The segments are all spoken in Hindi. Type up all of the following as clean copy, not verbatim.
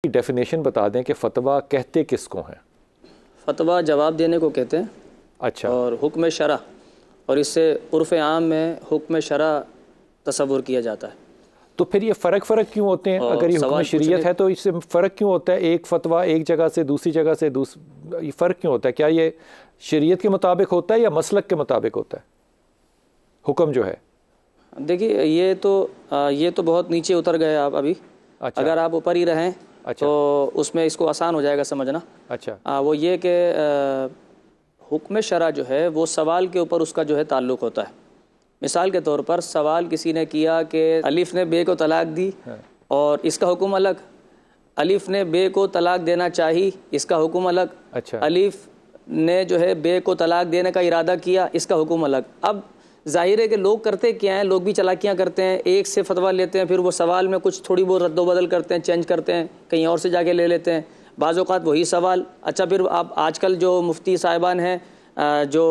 डेफिनेशन बता दें कि फतवा कहते किसको हैं? फतवा जवाब देने को कहते हैं। अच्छा। और हुक्म शरा, और इससे उर्फ़ आम में हुक्म शरा तस्वुर किया जाता है। तो फिर ये फ़र्क क्यों होते हैं? अगर ये हुक्म शरीयत है तो इससे फ़र्क क्यों होता है? एक फतवा एक जगह से दूसरी जगह से ये फ़र्क क्यों होता है? क्या ये शरीयत के मुताबिक होता है या मसलक के मुताबिक होता है हुक्म जो है? देखिए, ये तो बहुत नीचे उतर गए आप अभी। अच्छा। अगर आप ऊपर ही रहें अच्छा। तो उसमें इसको आसान हो जाएगा समझना। अच्छा। वो ये कि हुक्म शरा जो है वो सवाल के ऊपर उसका जो है ताल्लुक़ होता है। मिसाल के तौर पर सवाल किसी ने किया कि अलिफ़ ने बे को तलाक दी और इसका हुक्म अलग, अलिफ़ ने बे को तलाक देना चाहिए, इसका हुक्म अलग। अच्छा। अलिफ़ ने जो है बे को तलाक देने का इरादा किया, इसका हुक्म अलग। अब ज़ाहिर है कि लोग करते क्या हैं, लोग भी चालाकियाँ करते हैं, एक से फतवा लेते हैं, फिर वो सवाल में कुछ थोड़ी बहुत रद्दोबदल करते हैं, चेंज करते हैं, कहीं और से जाके ले लेते हैं, बाज़ औक़ात वही सवाल। अच्छा, फिर आप आजकल जो मुफ्ती साहिबान हैं जो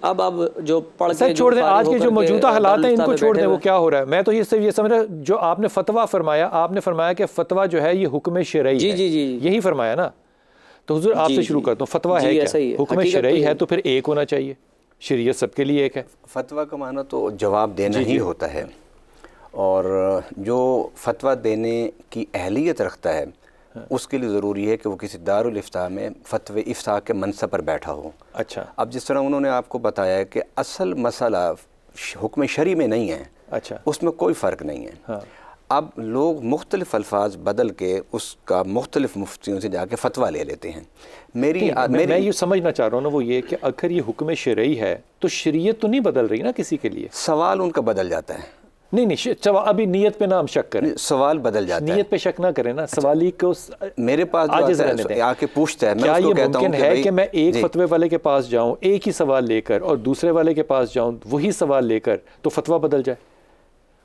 अब जो पढ़ के छोड़ दें, आज के जो मौजूदा हालात हैं इनको छोड़ दें, वो क्या हो रहा है? मैं तो ये समझ रहा, जो आपने फतवा फरमाया, आपने फरमाया कि फतवा जो है ये हुक्म शरई है। जी, यही फरमाया ना? तो हुजूर आपसे शुरू करता हूँ, फतवा है क्या? हुक्म शरई है तो फिर एक होना चाहिए, शरीयत सबके लिए एक है। फतवा का माना तो जवाब देना ही होता है, और जो फतवा देने की अहलियत रखता है उसके लिए ज़रूरी है कि वो किसी दारुल इफ्ता में फतवे इफ्ता के मनसब पर बैठा हो। अच्छा। अब जिस तरह उन्होंने आपको बताया है कि असल मसला हुक्म शरी में नहीं है। अच्छा। उसमें कोई फ़र्क नहीं है। हाँ। अब लोग मुख्तलिफ़ अल्फाज बदल के उसका मुख्तलिफ़ मुफ्तियों से जाके फतवा ले लेते हैं। मैं ये समझना चाह रहा हूँ ना, वो ये कि अगर ये हुक्म शरई है तो शरीयत तो नहीं बदल रही ना किसी के लिए? सवाल उनका बदल जाता है। नहीं, अभी नियत पे ना हम शक करें, सवाल बदल जाता है। नियत पे शक ना करें ना। सवाली को मेरे पास आके पूछता है, क्या ये मुमकिन है कि मैं एक फतवे वाले के पास जाऊं एक ही सवाल लेकर और दूसरे वाले के पास जाऊं वही सवाल लेकर, तो फतवा बदल जाए,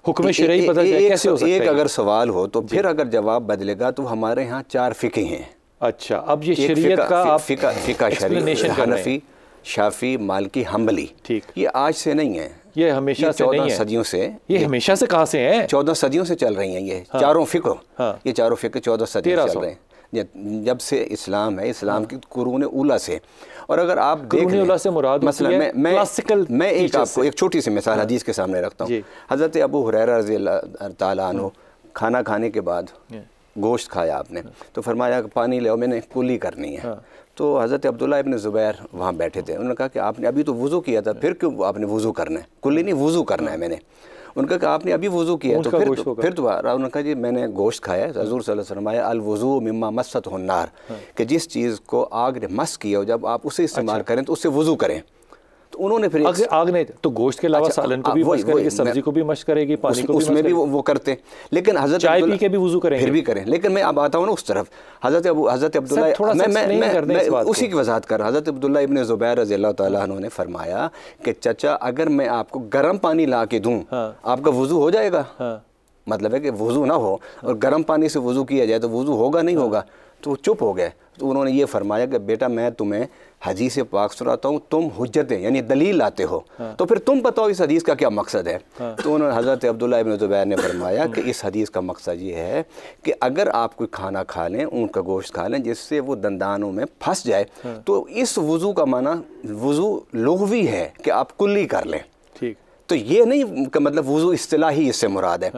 हुक्म शरई बदल जाए? कैसे हो सकता है? एक अगर सवाल हो तो फिर अगर जवाब बदलेगा तो हमारे यहाँ 4 फ़िक़े हैं। अच्छा, अब ये शरीयत का आप फ़िक़ा शरीयत, हनफी, शाफ़ी, मालिकी, हम्बली। ठीक, ये आज से नहीं है, ये हमेशा से नहीं है। 14 सदियों से। ये हमेशा से कहाँ से है? 14 सदियों से चल रही हैं ये। हाँ। चारों फ़िक़े। हाँ। ये चारों फ़िक़े 14 सदियों से चल रहे हैं, जब से इस्लाम है, इस्लाम की कुरून उला से। और अगर आप देख से मुराद मसलन मैं एक आपको एक छोटी सी मिसाल हदीस के सामने रखता हूँ। हज़रत अबू हुरैरा रज़ियल्लाहु तआला अन्हु खाना खाने के बाद गोश्त खाया आपने, तो फरमाया कि पानी ले आओ, मैंने कुली करनी है। तो हज़रत अब्दुल्लाह इब्न ज़ुबैर वहाँ बैठे थे। उन्होंने कहा कि आपने अभी तो वज़ू किया था, फिर क्यों आपने वज़ू करना है? कुल्ली नहीं, वज़ू करना है मैंने। उनका कहा आपने अभी वज़ू किया तो फिर दोबारा। उन्होंने कहा जी मैंने गोश्त खाया। हज़ूर सल्लल्लाहु अलैहि वसल्लम फरमाया अल वज़ू मिम्मा मस्सतहु अन्नार, कि जिस चीज़ को आग ने मस किया हो जब आप उसे इस्तेमाल करें तो उससे वज़ू करें। तो उन्होंने फिर आग नहीं तो गोश्त के अलावा सालन को भी मश करेगी, सब्जी को भी मश करेगी, पानी को भी उसमें भी वो करते हैं। लेकिन हज़रत चाय पी के भी वज़ू करेंगे, फिर भी करें। लेकिन मैं अब आता हूँ ना उस तरफ, हज़रत अब्दुल्लाह, मैं उसी की वजाहत कर रहा। हज़रत अब्दुल्लाह इब्न ज़ुबैर रज़ियल्लाहु तआला अन्हु ने फरमाया कि चचा अगर मैं आपको गर्म पानी ला के दूँ आपका वज़ू हो जाएगा? मतलब है कि वज़ू ना हो और गर्म पानी से वज़ू किया जाए तो वज़ू होगा नहीं होगा? तो चुप हो गए। तो उन्होंने ये फरमाया कि बेटा मैं तुम्हें हदीस पाक सुनाता हूँ, तुम हुज्जतें यानी दलील लाते हो, तो फिर तुम बताओ इस हदीस का क्या मकसद है? तो उन्होंने हज़रत अब्दुल्लाह इब्न ज़ुबैर ने फरमाया कि इस हदीस का मकसद ये है कि अगर आप कोई खाना खा लें, ऊँट का गोश्त खा लें जिससे वो दंदानों में फंस जाए, तो इस वज़ू का माना वज़ू लुग़वी है कि आप कुल्ली कर लें। ठीक, तो ये नहीं कि मतलब वज़ू इस्तिलाही इससे मुराद है।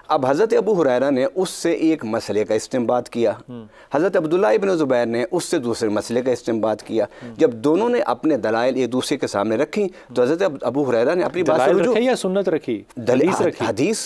अब हज़रत अबू हुरैरा ने उससे एक मसले का इस्तिंबात किया, हज़रत अब्दुल्लाह इब्न ज़ुबैर ने उससे दूसरे मसले का इस्तिंबात किया। जब दोनों ने अपने दलाइल एक दूसरे के सामने रखी तो हज़रत अबू हुरैरा ने अपनी बात या सुन्नत रखी, हदीस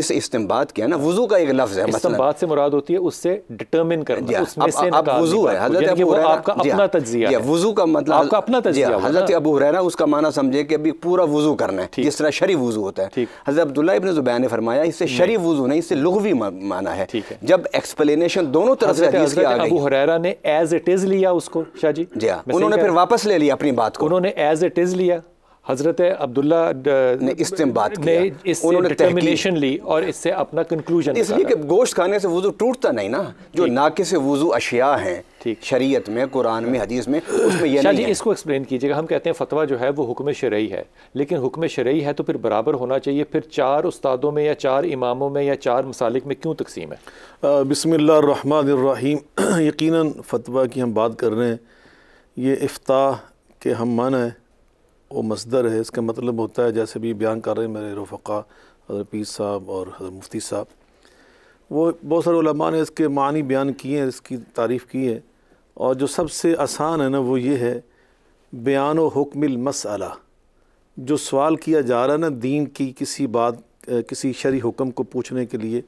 से इस्तिंबात किया ना। वज़ू का एक लफ्ज़ है, इस्तिंबात से मुराद होती है उससे डिटरमिन करना, उसमें से अब वज़ू है। हज़रत अबू हुरैरा आपका अपना तज्ज़िया है, वज़ू का मतलब आपका अपना तज्ज़िया। हज़रत अबू हुरैरा उसका माना समझे कि अभी पूरा वज़ू करना है जिस तरह शरी वज़ू होता है। हज़रत अब्दुल्लाह इब्न ज़ुबैर ने फरमाया इससे शरी वज़ू नहीं, इससे लुग़वी माना है। जब एक्सप्लेनेशन दोनों तरफ से हदीस की आ गई, अबू हुरैरा ने एज इट इज लिया उसको, शाह जी, उन्होंने फिर वापस ले लिया अपनी बात को। उन्होंने एज इट इज लिया, हज़रत अब्दुल्ला ने इस्तेमाल ने इससे डिटर्मिनेशन ली और इससे अपना कंक्लूजन, इसलिए कि गोश्त खाने से वुज़ू टूटता नहीं ना, जो नाक़िस वुज़ू अशिया हैं शरीयत में, कुरान में, हदीस में, उसमें ये नहीं है। इसको एक्सप्लेन कीजिएगा। हम कहते हैं फतवा जो है वो हुक्म शरई है, लेकिन हुक्म शरई है तो फिर बराबर होना चाहिए, फिर 4 उस्तादों में या 4 इमामों में या 4 मसालिक में क्यों तकसीम है? बिस्मिल्लाहिर्रहमानिर्रहीम। यकीनन फतवा की हम बात कर रहे हैं, ये इफ्ताह के हम माना है वो मसदर है। इसका मतलब होता है, जैसे भी बयान कर रहे हैं मेरे रफ़क़ा हज़रत पीर साहब और हज़रत मुफ्ती साहब, वो बहुत सारे उलमा ने इसके मानी बयान किए हैं, इसकी तारीफ़ की है। और जो सबसे आसान है ना वो ये है, बयान व हुक्मिल मसअला, जो सवाल किया जा रहा है ना दीन की किसी बात, किसी शरई हुक्म को पूछने के लिए,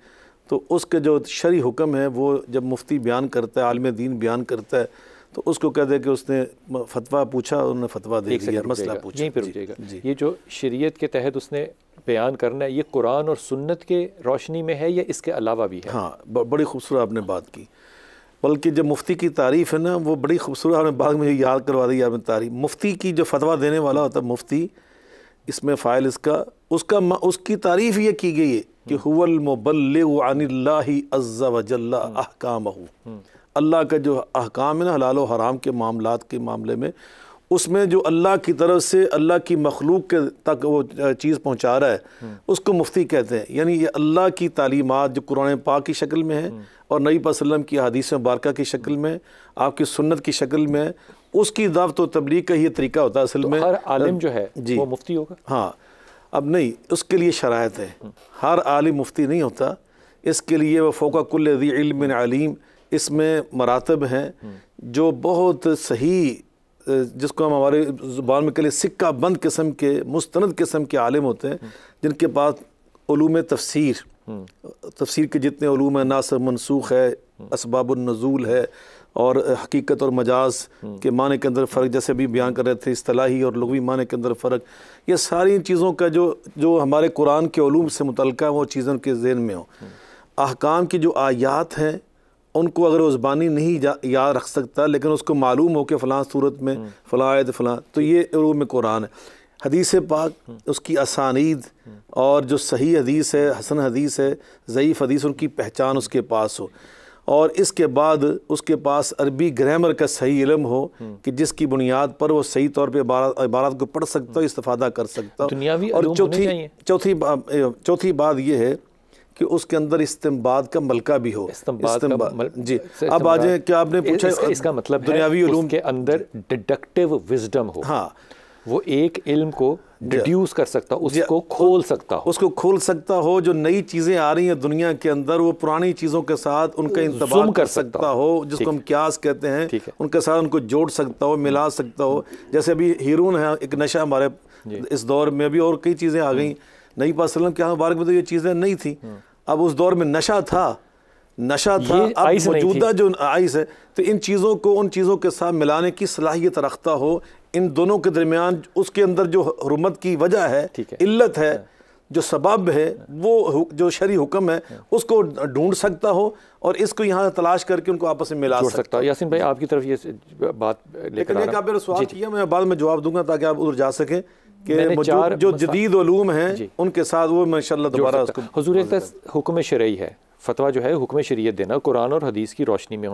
तो उसके जो शरई हुक्म है वो जब मुफ्ती बयान करता है, आलिम दीन बयान करता है, तो उसको कह दे कि उसने फतवा पूछा, उन्होंने फतवा दे दिया, मसला पूछा। यहीं पर रुकिएगा। ये जो शरीयत के तहत उसने बयान करना है, ये कुरान और सुन्नत के रोशनी में है या इसके अलावा भी है? हाँ, बड़ी खूबसूरत आपने बात की। बल्कि जब मुफ्ती की तारीफ़ है ना वो बड़ी खूबसूरत, आपने बाद में याद करवा दी आपने तारीफ़। मुफ्ती की जो फतवा देने वाला होता है मुफ्ती, इसमें फ़ाइल इसका उसकी तारीफ़ ये की गई है कि हुवल मुबल्लिगु अनिल्लाहि अज़्ज़ा व जल्ला अहकामहु, अल्लाह का जो अहकाम है ना हलाल और हराम के मामलात के मामले में, उसमें जो अल्लाह की तरफ से अल्लाह की मखलूक के तक वो चीज़ पहुँचा रहा है, उसको मुफ्ती कहते हैं। यानी ये अल्लाह की तालीमात जो कुरान पाक की शक्ल में है और नबी पाक सल्लल्लाहु अलैहि वसल्लम की हदीस मुबारका की शक्ल में, आपकी सुन्नत की शक्ल में, उसकी दावत व तबलीग का ये तरीका होता है असल में। हर आलिम जो है वो मुफ्ती होगा? हाँ, अब नहीं, उसके लिए शराइत है। हर आलिम मुफ्ती नहीं होता, इसके लिए वह फ़ौक़ा कुल्लि ज़ी इल्मिन अलीम, इसमें मरातब हैं जो बहुत सही, जिसको हम हमारे ज़ुबान में कह सिक्का बंद किस्म के, मुस्तनद किस्म के आलिम होते हैं, जिनके पास उलूम तफसीर के जितने उलूम हैं, नासिख़ मनसूख़ है, असबाबुन नुज़ूल है, और हकीकत और मजाज के माने के अंदर फ़र्क, जैसे भी बयान कर रहे थे, इस्तिलाही और लुग़वी माने के अंदर फ़र्क, ये सारी चीज़ों का जो हमारे कुरान के उलूम से मुतल्लिक़ है वो चीज़ों के ज़हन में हो। अहकाम की जो आयात हैं उनको अगर वो ज़बानी नहीं याद रख सकता, लेकिन उसको मालूम हो कि फ़लाँ सूरत में फ़लाँ आयत फ़लाँ, तो ये उलूम कुरान है। हदीस पाक, उसकी असानीद और जो सही हदीस है, हसन हदीस है, ज़ईफ़ हदीस, उनकी पहचान उसके पास हो, और इसके बाद उसके पास अरबी ग्रामर का सही इल्म हो कि जिसकी बुनियाद पर वो सही तौर पे इबारत को पढ़ सकता हो, इस्तिफ़ादा कर सकता हो। और चौथी बात ये है कि उसके अंदर इस्तिंबाद का मलका भी हो। जी, अब आ जाए, क्या आपने पूछा, इसका मतलब दुनियावी उलूम के अंदर डिडक्टिव विजडम हो। हाँ, वो एक इल्म को डिड्यूस कर सकता, उसको खोल सकता हो, जो नई चीज़ें आ रही हैं दुनिया के अंदर, वो पुरानी चीज़ों के साथ उनका इंतबाह कर सकता हो, जिसको हम क्यास कहते हैं, उनके साथ उनको जोड़ सकता हो, मिला सकता हो। जैसे अभी हीरून है एक नशा हमारे इस दौर में, अभी और कई चीज़ें आ गई। नबी पाक सल्लल्लाहु अलैहि वसल्लम के मुबारक में तो ये चीज़ें नहीं थी, अब उस दौर में नशा था, अब मौजूदा जो आइस है, तो इन चीज़ों को उन चीज़ों के साथ मिलाने की सलाहियत रखता हो। इन दोनों के दरमियान उसके अंदर जो हुर्मत की वजह है, इल्लत है, जो सबब है, वो जो शरई हुक्म है, उसको ढूंढ सकता हो और इसको यहाँ तलाश करके उनको आपस में मिला सकता हो। यासीन भाई, आपकी तरफ ये बात लेकर आ रहा हूं। सवाल किया, मैं बाद में जवाब दूंगा ताकि आप उधर जा सकें कि जो जदीद उलूम हैं उनके साथ वो इंशाअल्लाह दोबारा उसको। हुजूर, हुक्म शरई है, फतवा जो है हुक्म शरीयत देना कुरान और हदीस की रोशनी में